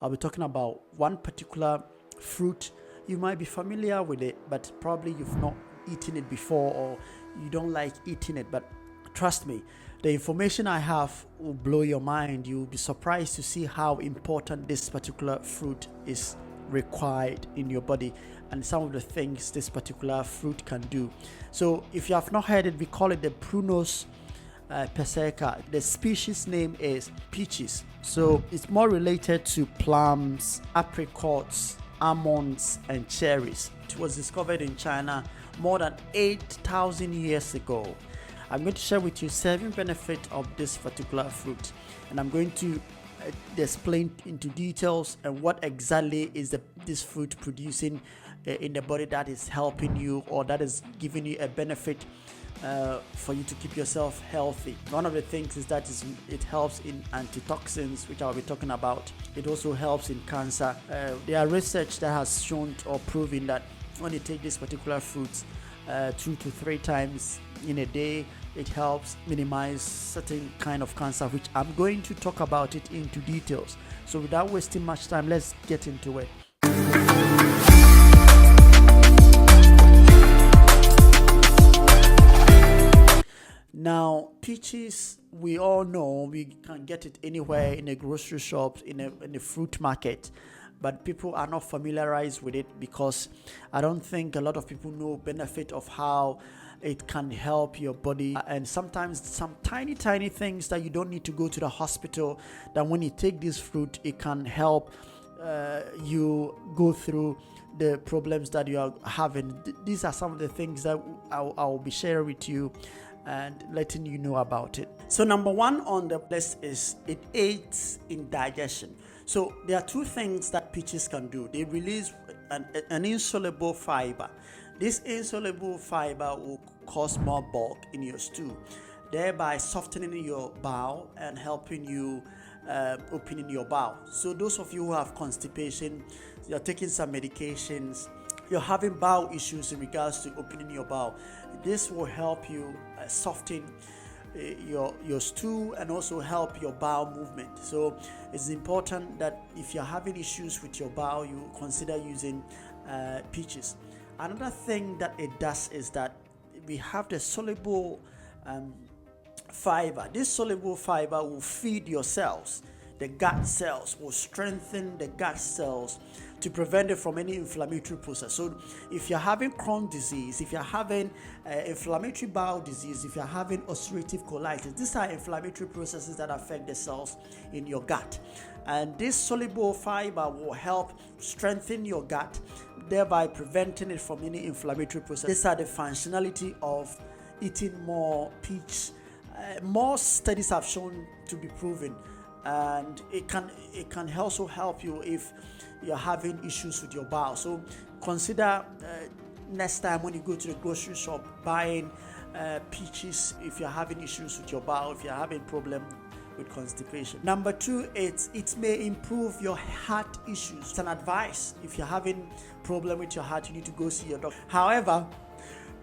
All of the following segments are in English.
I'll be talking about one particular fruit. You might be familiar with it, but probably you've not eaten it before, or you don't like eating it. But trust me, the information I have will blow your mind. You'll be surprised to see how important this particular fruit is required in your body, and some of the things this particular fruit can do. So if you have not heard it, we call it the runus persica. The species name is peaches. So it's more related to plums, apricots, almonds, and cherries. It was discovered in China more than 8,000 years ago. I'm going to share with you 7 benefits of this particular fruit, and I'm going to explain into details and what exactly is this fruit producing in the body that is helping you, or that is giving you a benefit for you to keep yourself healthy. One of the things is that it helps in antioxidants, which I'll be talking about. It also helps in cancer. There are research that has shown or proven that when you take this particular fruit 2 to 3 times in a day, it helps minimize certain kind of cancer, which I'm going to talk about it into details. So without wasting much time, let's get into it. Now, peaches, we all know we can get it anywhere in a grocery shop, in a fruit market, but people are not familiarized with it because I don't think a lot of people know benefit of how it can help your body, and sometimes some tiny things that you don't need to go to the hospital, that when you take this fruit it can help you go through the problems that you are having. These are some of the things that I'll be sharing with you and letting you know about it. So number 1 on the list is it aids in digestion. So there are 2 things that peaches can do. They release an insoluble fiber. This insoluble fiber will cause more bulk in your stool, thereby softening your bowel and helping you opening your bowel. So those of you who have constipation, you're taking some medications, you're having bowel issues in regards to opening your bowel, this will help you soften your stool and also help your bowel movement. So it's important that if you're having issues with your bowel, you consider using peaches. Another thing that it does is that we have the soluble fiber. This soluble fiber will feed your cells. The gut cells will strengthen the gut cells to prevent it from any inflammatory process. So if you're having Crohn disease, if you're having inflammatory bowel disease, if you're having ulcerative colitis, these are inflammatory processes that affect the cells in your gut. And this soluble fiber will help strengthen your gut, thereby preventing it from any inflammatory process. These are the functionality of eating more peach. More studies have shown to be proven, and it can also help you if you're having issues with your bowel. So consider next time when you go to the grocery shop buying peaches if you're having issues with your bowel, if you're having problem with constipation. Number 2, it may improve your heart issues. It's an advice. If you're having problem with your heart, you need to go see your doctor. However,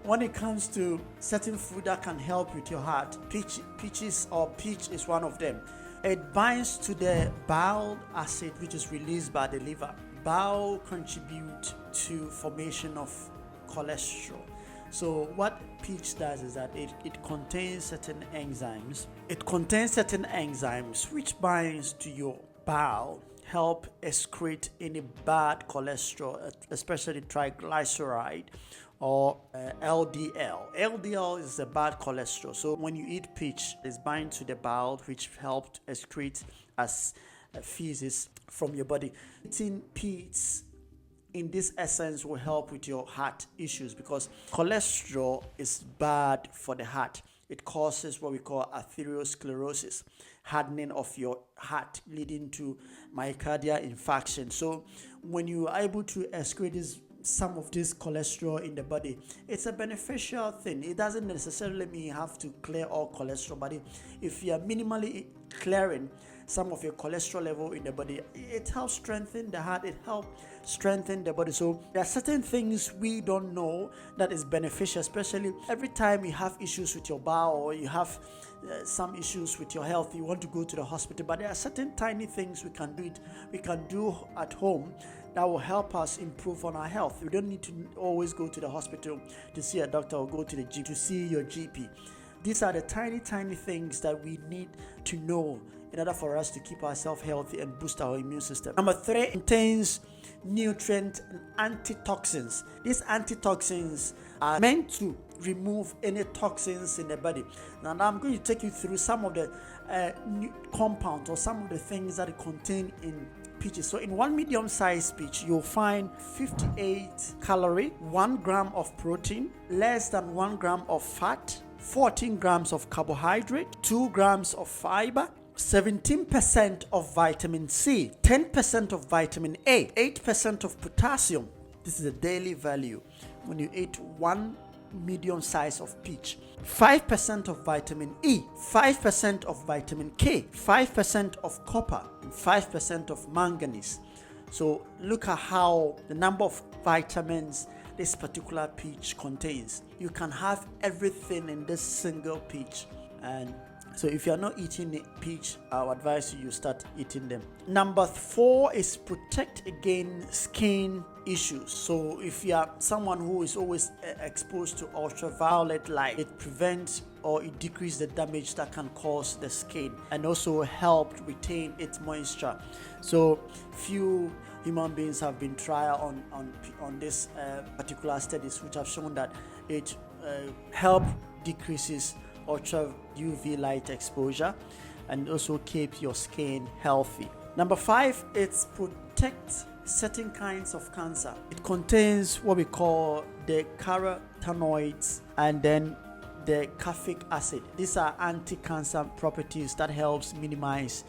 when it comes to certain food that can help with your heart, peaches or peach is one of them. It binds to the bile acid which is released by the liver. Bile contribute to formation of cholesterol. So what peach does is that it contains certain enzymes. It contains certain enzymes which binds to your bile, help excrete any bad cholesterol, especially triglyceride or LDL. LDL is a bad cholesterol. So when you eat peach, it's bind to the bile, which helped excrete as feces from your body. Eating peach in this essence will help with your heart issues, because cholesterol is bad for the heart. It causes what we call atherosclerosis, hardening of your heart, leading to myocardial infarction. So when you are able to excrete some of this cholesterol in the body, it's a beneficial thing. It doesn't necessarily mean you have to clear all cholesterol, but if you are minimally clearing some of your cholesterol level in the body. It helps strengthen the heart, it helps strengthen the body. So there are certain things we don't know that is beneficial, especially every time you have issues with your bowel or you have some issues with your health, you want to go to the hospital. But there are certain tiny things we can do at home that will help us improve on our health. We don't need to always go to the hospital to see a doctor or go to the GP to see your GP. These are the tiny things that we need to know in order for us to keep ourselves healthy and boost our immune system. Number 3 contains nutrient and antitoxins. These antitoxins are meant to remove any toxins in the body. Now I'm going to take you through some of the compounds or some of the things that are contained in peaches. So in one medium-sized peach, you'll find 58 calories, 1 gram of protein, less than 1 gram of fat, 14 grams of carbohydrate, 2 grams of fiber, 17% of vitamin C, 10% of vitamin A, 8% of potassium. This is a daily value when you eat one medium size of peach. 5% of vitamin E, 5% of vitamin K, 5% of copper, and 5% of manganese. So look at how the number of vitamins this particular peach contains. You can have everything in this single peach. And so if you're not eating the peach, I'll advise you start eating them. Number 4 is protect against skin issues. So if you are someone who is always exposed to ultraviolet light, it prevents or it decreases the damage that can cause the skin and also help retain its moisture. So few human beings have been tried on this particular studies, which have shown that it help decreases ultra UV light exposure and also keep your skin healthy. Number 5, it's protect certain kinds of cancer. It contains what we call the carotenoids and then the caffeic acid. These are anti-cancer properties that helps minimize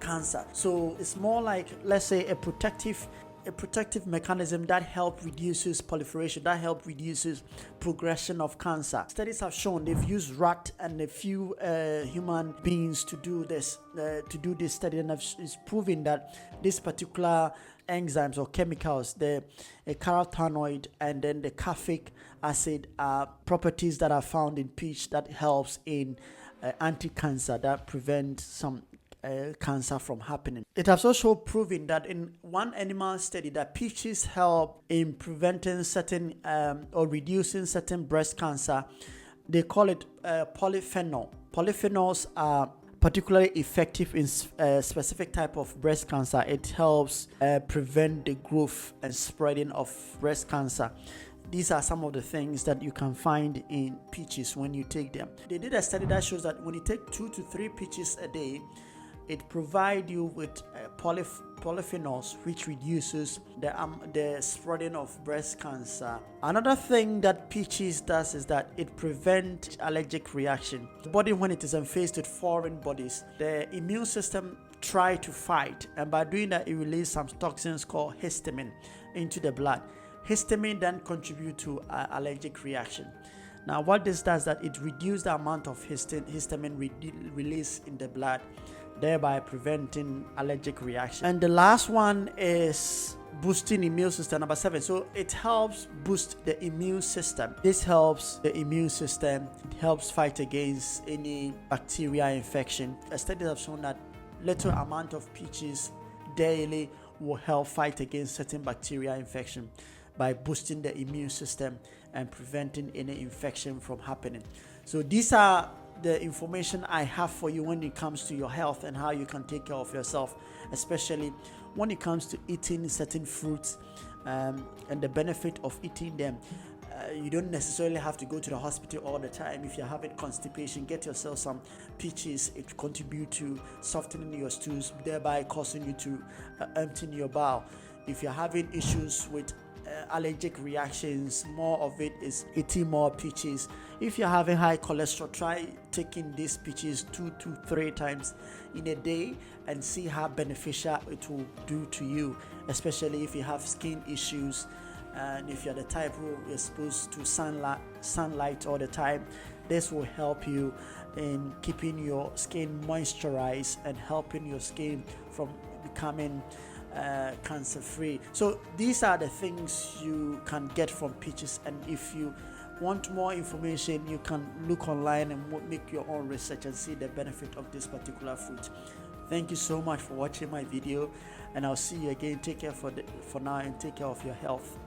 cancer. So it's more like, let's say, a protective mechanism that help reduces proliferation, that help reduces progression of cancer. Studies have shown they've used rat and a few human beings to do this study, and it's proven that this particular enzymes or chemicals, the carotenoid and then the caffeic acid, are properties that are found in peach that helps in anti-cancer, that prevents some cancer from happening. It has also proven that in one animal study that peaches help in preventing certain or reducing certain breast cancer. They call it polyphenol. Polyphenols are particularly effective in specific type of breast cancer. It helps prevent the growth and spreading of breast cancer. These are some of the things that you can find in peaches when you take them. They did a study that shows that when you take 2 to 3 peaches a day, it provides you with polyphenols, which reduces the spreading of breast cancer. Another thing that peaches does is that it prevents allergic reaction. The body, when it is faced with foreign bodies, the immune system try to fight, and by doing that, it releases some toxins called histamine into the blood. Histamine then contributes to allergic reaction. Now, what this does is that it reduces the amount of histamine released in the blood, thereby preventing allergic reaction. And the last one is boosting immune system, number 7. So it helps boost the immune system. This helps the immune system. It helps fight against any bacterial infection. Studies have shown that little amount of peaches daily will help fight against certain bacterial infection by boosting the immune system and preventing any infection from happening. So these are the information I have for you when it comes to your health and how you can take care of yourself, especially when it comes to eating certain fruits and the benefit of eating them. You don't necessarily have to go to the hospital all the time. If you're having constipation, get yourself some peaches. It contributes to softening your stools, thereby causing you to empty your bowel. If you're having issues with allergic reactions, more of it is eating more peaches. If you're having high cholesterol, try taking these peaches 2 to 3 times in a day and see how beneficial it will do to you, especially if you have skin issues and if you're the type who is exposed to sunlight all the time. This will help you in keeping your skin moisturized and helping your skin from becoming cancer free. So these are the things you can get from peaches, and if you want more information, you can look online and make your own research and see the benefit of this particular fruit. Thank you so much for watching my video, and I'll see you again. Take care for now, and take care of your health.